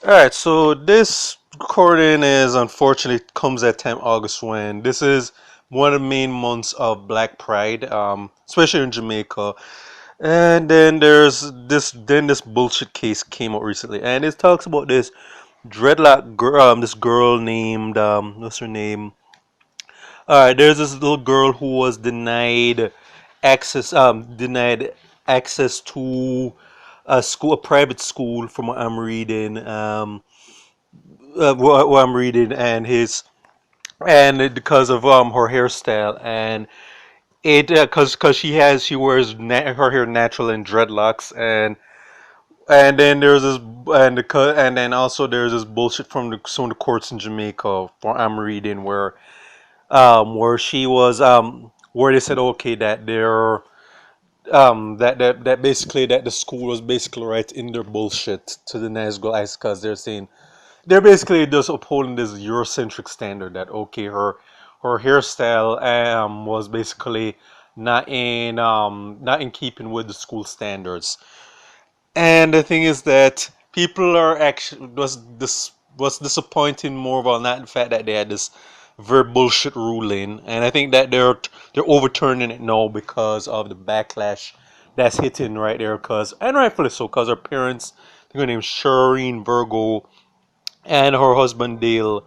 All right, so this recording is unfortunately comes at time August when this is one of the main months of Black Pride, especially in Jamaica. And then this bullshit case came out recently, and it talks about this Dreadlock girl, this girl named what's her name? All right, there's this little girl who was denied access to a private school, from what I'm reading. What I'm reading, and because of her hairstyle, and it because she wears her hair natural in dreadlocks, and then there's this and then also there's this bullshit from some of the courts in Jamaica, what I'm reading, where she was where they said, okay, that they're that basically that the school was basically right in their bullshit to the nice girl eyes, because they're saying they're basically just upholding this Eurocentric standard that, okay, her hairstyle was basically not in keeping with the school standards. And the thing is that people are actually was disappointing more about not the fact that they had this very bullshit ruling, and I think that they're overturning it now because of the backlash that's hitting right there, because, and rightfully so, because her parents, I think her name's Shireen Virgo, and her husband Dale,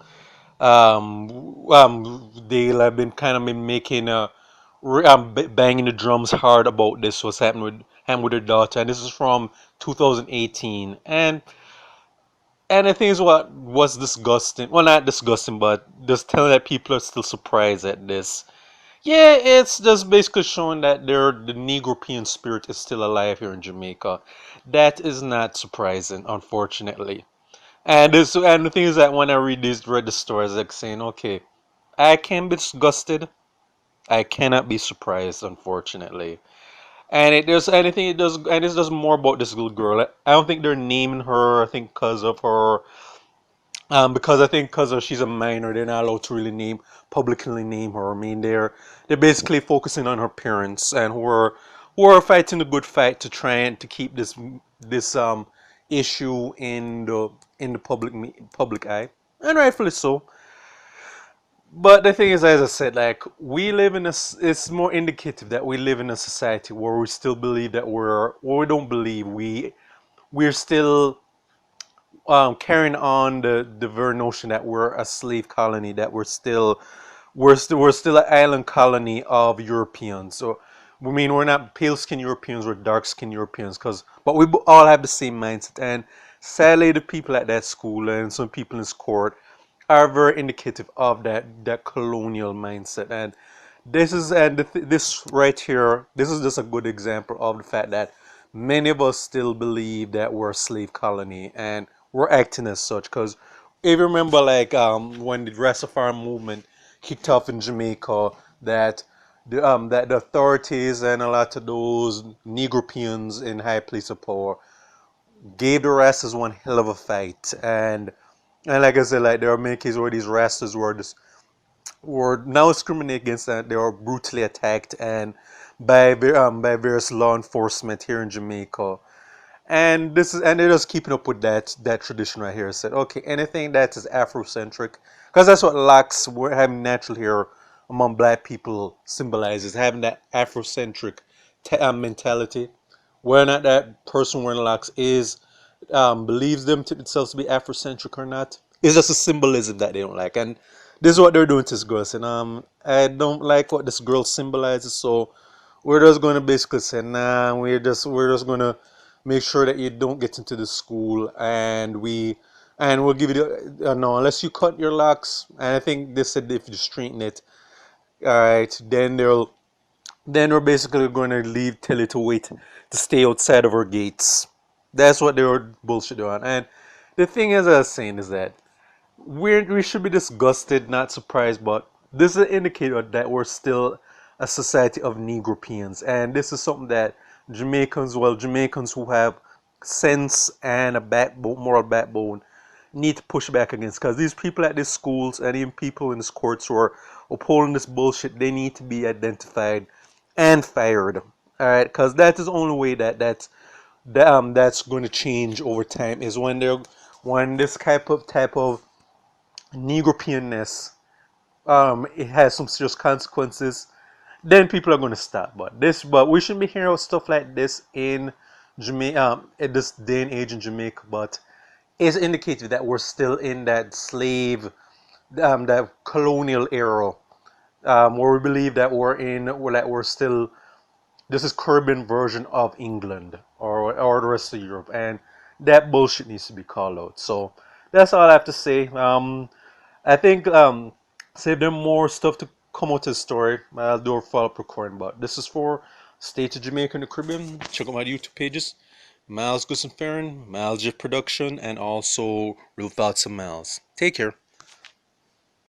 Dale have been kind of been making banging the drums hard about this, what's happening with him with her daughter, and this is from 2018. And I think is what was disgusting. Well, not disgusting, but just telling that people are still surprised at this. Yeah, it's just basically showing that the Negropean spirit is still alive here in Jamaica. That is not surprising, unfortunately. And the thing is that when I read the stories, like saying, okay, I can be disgusted. I cannot be surprised, unfortunately. And it does anything it does, and it does more about this little girl. I don't think they're naming her. I think because of her, because I think because she's a minor, they're not allowed to really publicly name her. I mean, they're basically focusing on her parents, and who are fighting the good fight to try and to keep this issue in the public eye, and rightfully so. But the thing is, as I said, like, we live in it's more indicative that we live in a society where we still believe that we don't believe, we're still carrying on the very notion that we're a slave colony, that we're still an island colony of Europeans. So, I mean, we're not pale skinned Europeans, we're dark skinned Europeans, but we all have the same mindset. And sadly, the people at that school and some people in this court are very indicative of that colonial mindset. And this right here, this is just a good example of the fact that many of us still believe that we're a slave colony, and we're acting as such. Because if you remember, like, when the Rastafari movement kicked off in Jamaica, that the authorities and a lot of those Negropeans in high place of power gave the Rastas one hell of a fight. And like I said, like, there are many cases where these Rastas were now discriminated against, and they were brutally attacked and by various law enforcement here in Jamaica. And they're just keeping up with that tradition right here. Said, okay, anything that is Afrocentric, because that's what locks having natural hair among black people symbolizes, having that Afrocentric mentality. Whether or not that person wearing locks believes themselves to be Afrocentric or not, it's just a symbolism that they don't like. And this is what they're doing to this girl. And I don't like what this girl symbolizes, so we're just going to basically say, nah, we're just going to make sure that you don't get into the school, and we'll give you no, unless you cut your locks. And I think they said if you straighten it, all right, then we're basically going to tell you to wait, to stay outside of our gates. That's what they were bullshit on. And the thing is, I was saying, is that we should be disgusted, not surprised, but this is an indicator that we're still a society of Negropeans. And this is something that Jamaicans who have sense and a backbone, moral backbone, need to push back against. Because these people at these schools and even people in these courts who are upholding this bullshit, they need to be identified and fired. All right, because that is the only way that's going to change over time, is when this type of Negropeanness it has some serious consequences, then people are going to stop. But we shouldn't be hearing about stuff like this in Jamaica, at this day and age in Jamaica. But it's indicated that we're still in that slave, that colonial era, where we believe that we're still, this is Caribbean version of England or the rest of Europe, and that bullshit needs to be called out. So that's all I have to say. I think save them more stuff to come out to the story. I'll do a follow-up recording, but this is for State of Jamaica and the Caribbean. Check out my YouTube pages. Miles Goodson Farron, Miles Jeff Production, and also Real Thoughts of Miles. Take care.